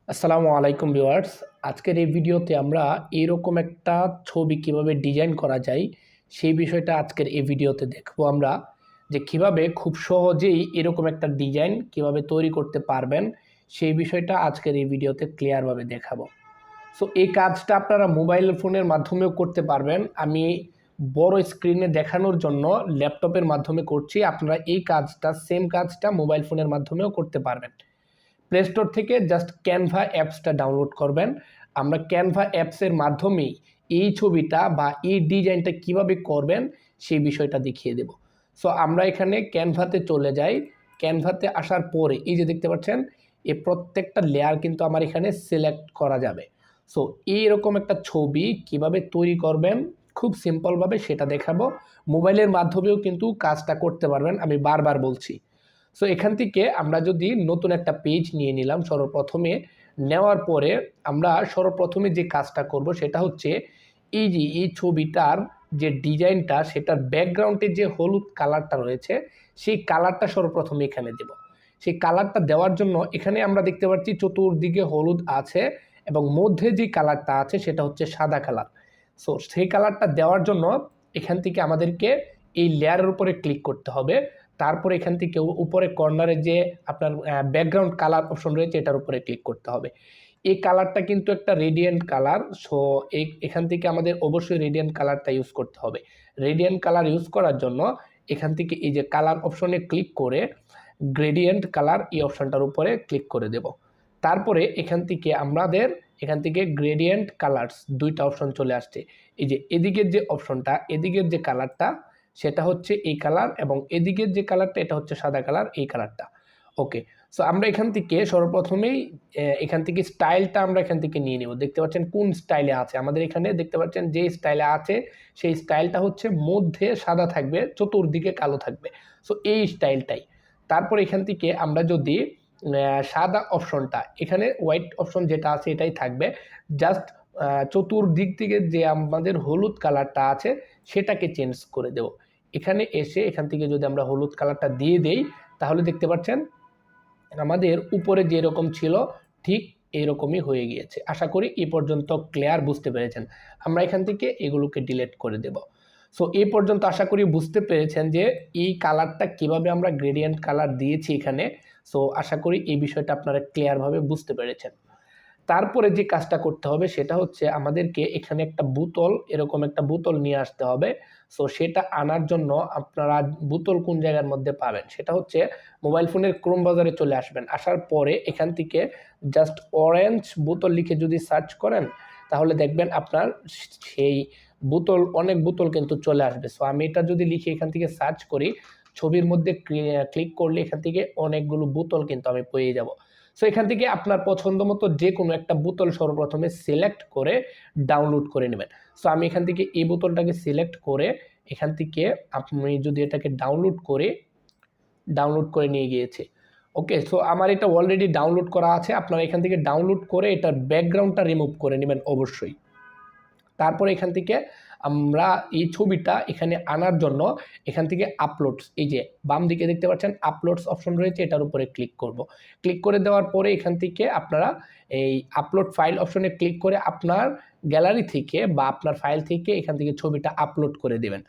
আসসালামু আলাইকুম ভিউয়ার্স। আজকের এই ভিডিওতে আমরা এরকম একটা ছবি কিভাবে ডিজাইন করা যায় সেই বিষয়টা আজকের এই ভিডিওতে দেখব আমরা, যে কিভাবে খুব সহজেই এরকম একটা ডিজাইন কিভাবে তৈরি করতে পারবেন সেই বিষয়টা আজকের এই ভিডিওতে ক্লিয়ারভাবে দেখাবো। সো এই কাজটা আপনারা মোবাইল ফোনের মাধ্যমেও করতে পারবেন। আমি বড় স্ক্রিনে দেখানোর জন্য ল্যাপটপের মাধ্যমে করছি, আপনারা এই কাজটা সেম কাজটা মোবাইল ফোনের মাধ্যমেও করতে পারবেন। প্লে স্টোর থেকে জাস্ট ক্যানভা অ্যাপসটা ডাউনলোড করবেন। আমরা ক্যানভা অ্যাপসের মাধ্যমেই এই ছবিটা বা এই ডিজাইনটা কিভাবে করবেন সেই বিষয়টা দেখিয়ে দেব। সো আমরা এখানে ক্যানভাতে চলে যাই। ক্যানভাতে আসার পরে এই যে দেখতে পাচ্ছেন, এই প্রত্যেকটা লেয়ার কিন্তু আমার এখানে সিলেক্ট করা যাবে। সো এইরকম একটা ছবি কিভাবে তৈরি করবেন খুব সিম্পলভাবে সেটা দেখাবো। মোবাইলের মাধ্যমেও কিন্তু কাজটা করতে পারবেন, আমি বারবার বলছি। সো এখান থেকে আমরা যদি নতুন একটা পেজ নিয়ে নিলাম, সর্বপ্রথমে নেওয়ার পরে আমরা সর্বপ্রথমে যে কাজটা করব সেটা হচ্ছে এই যে এই ছবিটার যে ডিজাইনটা সেটার ব্যাকগ্রাউন্ডে যে হলুদ কালারটা রয়েছে সেই কালারটা সর্বপ্রথমে এখানে দেব। সেই কালারটা দেওয়ার জন্য এখানে আমরা দেখতে পাচ্ছি চতুর্দিকে হলুদ আছে এবং মধ্যে যে কালারটা আছে সেটা হচ্ছে সাদা কালার। সো সেই কালারটা দেওয়ার জন্য এখান থেকে আমাদেরকে এই লেয়ারের উপরে ক্লিক করতে হবে। তারপরে এখান থেকে উপরে কর্নারে যে আপনার ব্যাকগ্রাউন্ড কালার অপশন রয়েছে এটার উপরে ক্লিক করতে হবে। এই কালারটা কিন্তু একটা রেডিয়েন্ট কালার। সো এখান থেকে আমাদের অবশ্যই রেডিয়েন্ট কালারটা ইউজ করতে হবে। রেডিয়েন্ট কালার ইউজ করার জন্য এখান থেকে এই যে কালার অপশনে ক্লিক করে গ্রেডিয়েন্ট কালার এই অপশনটার উপরে ক্লিক করে দেব। তারপরে এখান থেকে গ্রেডিয়েন্ট কালার্স দুইটা অপশন চলে আসছে। এই যে এদিকের যে অপশনটা, এদিকের যে কালারটা সেটা হচ্ছে এই কালার এবং এদিকের যে কালারটা এটা হচ্ছে সাদা কালার, এই কালারটা। ওকে, সো আমরা এখান থেকে সর্বপ্রথমেই এখান থেকে স্টাইলটা আমরা এখান থেকে নিয়ে নেব। দেখতে পাচ্ছেন কোন স্টাইলে আছে আমাদের এখানে, দেখতে পাচ্ছেন যে স্টাইলে আছে সেই স্টাইলটা হচ্ছে মধ্যে সাদা থাকবে, চতুর্দিকে কালো থাকবে। সো এই স্টাইলটাই। তারপর এখান থেকে আমরা যদি সাদা অপশনটা, এখানে হোয়াইট অপশন যেটা আছে এটাই থাকবে, জাস্ট চতুর্দিক থেকে যে আমাদের হলুদ কালারটা আছে সেটাকে চেঞ্জ করে দেব। এখানে এসে এখান থেকে যদি আমরা হলুদ কালারটা দিয়ে দেই তাহলে দেখতে পাচ্ছেন আমাদের উপরে যেরকম ছিল ঠিক এইরকমই হয়ে গিয়েছে। আশা করি এই পর্যন্ত ক্লিয়ার বুঝতে পেরেছেন। আমরা এখান থেকে এগুলোকে ডিলিট করে দেব। সো এই পর্যন্ত আশা করি বুঝতে পেরেছেন যে এই কালারটা কিভাবে আমরা গ্রেডিয়েন্ট কালার দিয়েছি এখানে। সো আশা করি এই বিষয়টা আপনারা ক্লিয়ারভাবে বুঝতে পেরেছেন। তারপরে যে কাজটা করতে হবে সেটা হচ্ছে আমাদেরকে এখানে একটা বোতল, এরকম একটা বোতল নিয়ে আসতে হবে। সো সেটা আনার জন্য আপনারা বোতল কোন জায়গার মধ্যে পাবেন সেটা হচ্ছে মোবাইল ফোনের ক্রোম বাজারে চলে আসবেন। আসার পরে এখান থেকে জাস্ট অরেঞ্জ বোতল লিখে যদি সার্চ করেন তাহলে দেখবেন আপনার সেই বোতল, অনেক বোতল কিন্তু চলে আসবে। সো আমি এটা যদি লিখে এখান থেকে সার্চ করি, ছবির মধ্যে ক্লিক করলে এখান থেকে অনেকগুলো বোতল কিন্তু আমি পেয়ে যাব। সো এখান থেকে আপনার পছন্দ মতো যে কোনো একটা বোতল সর্বপ্রথমে সিলেক্ট করে ডাউনলোড করে নেবেন। সো আমি এখান থেকে এই বোতলটাকে সিলেক্ট করে এখান থেকে আপনি যদি এটাকে ডাউনলোড করে নিয়ে গিয়েছে। ওকে, সো আমার এটা অলরেডি ডাউনলোড করা আছে। আপনারা এখান থেকে ডাউনলোড করে এটার ব্যাকগ্রাউন্ডটা রিমুভ করে নেবেন অবশ্যই। তারপরে এখান থেকে আমরা এই ছবিটা এখানে আনার জন্য এখান থেকে আপলোডস, এই যে বাম দিকে দেখতে পাচ্ছেন আপলোডস অপশন রয়েছে, এটার উপরে ক্লিক করব। ক্লিক করে দেওয়ার পরে এখান থেকে আপনারা এই আপলোড ফাইল অপশনে ক্লিক করে আপনার গ্যালারি থেকে বা আপনার ফাইল থেকে এখান থেকে ছবিটা আপলোড করে দেবেন।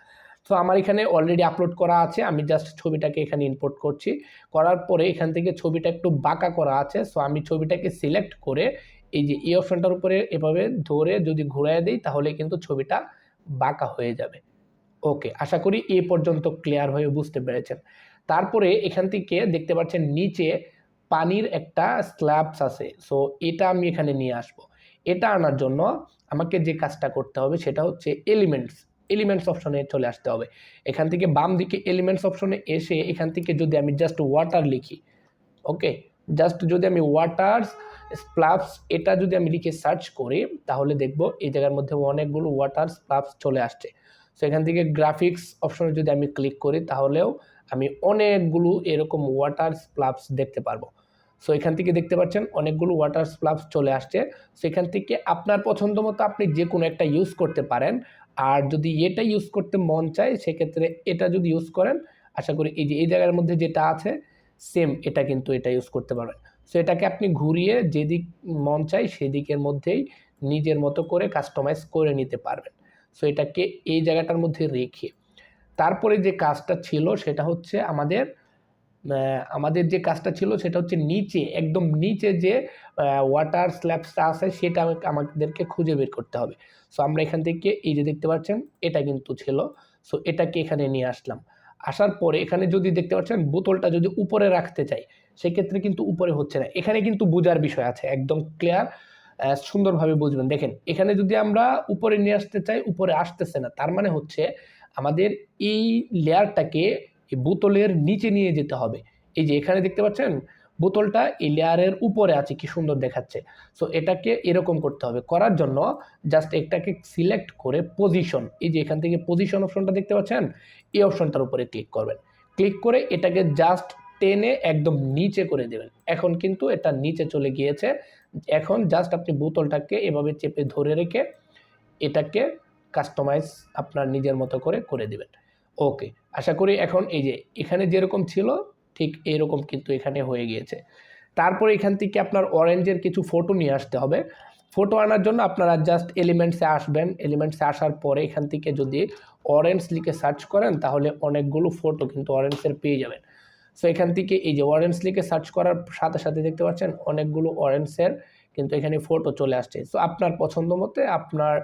তো আমার এখানে অলরেডি আপলোড করা আছে, আমি জাস্ট ছবিটাকে এখানে ইম্পোর্ট করছি। করার পরে এখান থেকে ছবিটা একটু বাঁকা করা আছে, সো আমি ছবিটাকে সিলেক্ট করে এই যে এই অপশনটার উপরে এভাবে ধরে যদি ঘুরিয়ে দিই তাহলে কিন্তু ছবিটা বাঁকা হয়ে যাবে। ওকে, আশা করি এই পর্যন্ত ক্লিয়ার হয়ে বুঝতে পেরেছেন। তারপরে এখান থেকে দেখতে পাচ্ছেন নিচে পানির একটা স্ল্যাবস আছে, সো এটা আমি এখানে নিয়ে আসব। এটা আনার জন্য আমাকে যে কাজটা করতে হবে সেটা হচ্ছে এলিমেন্টস অপশনে চলে আসতে হবে। এখান থেকে বাম দিকে এলিমেন্টস অপশনে এসে এখান থেকে যদি আমি জাস্ট ওয়াটার লিখি, ওকে, জাস্ট যদি আমি ওয়াটার স্প্লাপস এটা যদি আমি লিখে সার্চ করি তাহলে দেখব এই জায়গার মধ্যে অনেকগুলো ওয়াটার স্প্লাপস চলে আসছে। সো এখান থেকে গ্রাফিক্স অপশনে যদি আমি ক্লিক করি তাহলেও আমি অনেকগুলো এরকম ওয়াটার স্প্লাপস দেখতে পারবো। সো এখান থেকে দেখতে পাচ্ছেন অনেকগুলো ওয়াটার স্প্লাপস চলে আসছে। সো এখান থেকে আপনার পছন্দ মতো আপনি যে কোনো একটা ইউজ করতে পারেন। আর যদি এটা ইউজ করতে মন চায় সেক্ষেত্রে এটা যদি ইউজ করেন, আশা করি এই যে এই জায়গার মধ্যে যেটা আছে সেম এটা কিন্তু এটা ইউজ করতে পারবেন। সো এটাকে আপনি ঘুরিয়ে যেদিক মন চাই সেদিকের মধ্যেই নিজের মতো করে কাস্টমাইজ করে নিতে পারবেন। সো এটাকে এই জায়গাটার মধ্যে রেখে তারপরে যে কাজটা ছিল সেটা হচ্ছে আমাদের যে কাজটা ছিল সেটা হচ্ছে নিচে একদম নিচে যে ওয়াটার স্ল্যাবসটা আছে সেটা আমাদেরকে খুঁজে বের করতে হবে। সো আমরা এখান থেকে এই যে দেখতে পাচ্ছেন এটা কিন্তু ছিল। সো এটাকে এখানে নিয়ে আসলাম। আসার পরে এখানে যদি দেখতে পাচ্ছেন বোতলটা যদি উপরে রাখতে চাই সেক্ষেত্রে কিন্তু উপরে হচ্ছে না। এখানে কিন্তু বোঝার বিষয় আছে, একদম ক্লিয়ার সুন্দরভাবে বুঝবেন। দেখেন এখানে যদি আমরা উপরে নিয়ে আসতে চাই উপরে আসতেছে না, তার মানে হচ্ছে আমাদের এই লেয়ারটাকে এই বোতলের নিচে নিয়ে যেতে হবে। এই যে এখানে দেখতে পাচ্ছেন বোতলটা এই লেয়ারের উপরে আছে, কি সুন্দর দেখাচ্ছে। সো এটাকে এরকম করতে হবে। করার জন্য জাস্ট এটাকে সিলেক্ট করে পজিশন, এই যে এখান থেকে পজিশন অপশনটা দেখতে পাচ্ছেন, এই অপশনটার উপরে ক্লিক করবেন। ক্লিক করে এটাকে জাস্ট টেনে একদম নিচে করে দেবেন। এখন কিন্তু এটা নিচে চলে গিয়েছে। এখন জাস্ট আপনি বোতলটাকে এভাবে চেপে ধরে রেখে এটাকে কাস্টমাইজ আপনার নিজের মতো করে করে দিবেন। ওকে, আশা করি এখন এই যে এখানে যেরকম ছিল ঠিক এরকম কিন্তু এখানে হয়ে গিয়েছে। তারপরে এখান থেকে আপনার অরেঞ্জের কিছু ফটো নিয়ে আসতে হবে। ফটো আনার জন্য আপনারা জাস্ট এলিমেন্টসে আসবেন। এলিমেন্টসে আসার পরে এখান থেকে যদি অরেঞ্জ লিখে সার্চ করেন তাহলে অনেকগুলো ফটো কিন্তু অরেঞ্জের পেয়ে যাবেন। সো এখান থেকে এই যে অরেঞ্জ লিখে সার্চ করার সাথে সাথে দেখতে পাচ্ছেন অনেকগুলো অরেঞ্জের কিন্তু এখানে ফটো চলে আসছে। সো আপনার পছন্দ মতে আপনার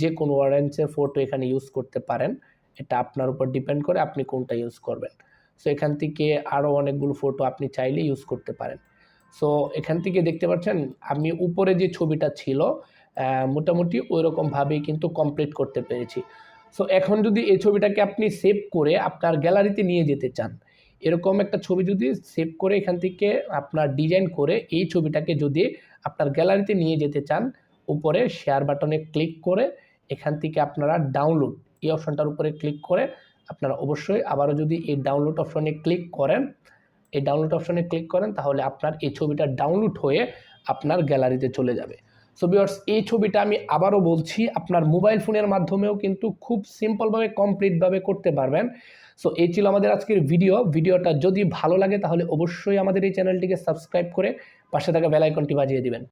যে কোনো অরেঞ্জের ফটো এখানে ইউজ করতে পারেন। এটা আপনার উপর ডিপেন্ড করে আপনি কোনটা ইউজ করবেন। সো এখান থেকে আরও অনেকগুলো ফটো আপনি চাইলে ইউজ করতে পারেন। সো এখান থেকে দেখতে পাচ্ছেন আমি উপরে যে ছবিটা ছিল মোটামুটি ওইরকমভাবেই কিন্তু কমপ্লিট করতে পেরেছি। সো এখন যদি এই ছবিটাকে আপনি সেভ করে আপনার গ্যালারিতে নিয়ে যেতে চান, এরকম একটা ছবি যদি সেভ করে এখান থেকে আপনার ডিজাইন করে এই ছবিটাকে যদি আপনার গ্যালারিতে নিয়ে যেতে চান, উপরে শেয়ার বাটনে ক্লিক করে এখান থেকে আপনারা ডাউনলোড এই অপশনটার উপরে ক্লিক করে আপনারা অবশ্যই আবারও যদি এই ডাউনলোড অপশনে ক্লিক করেন, এই ডাউনলোড অপশনে ক্লিক করেন তাহলে আপনার এই ছবিটা ডাউনলোড হয়ে আপনার গ্যালারিতে চলে যাবে। সো ভিউয়ার্স, এই ছবিটা আমি আবারও বলছি আপনার মোবাইল ফোনের মাধ্যমেও কিন্তু খুব সিম্পলভাবে কমপ্লিটভাবে করতে পারবেন। সো এই ছিল আমাদের আজকের ভিডিওটা যদি ভালো লাগে তাহলে অবশ্যই আমাদের এই চ্যানেলটিকে সাবস্ক্রাইব করে পাশে থাকা বেল আইকনটি বাজিয়ে দিবেন।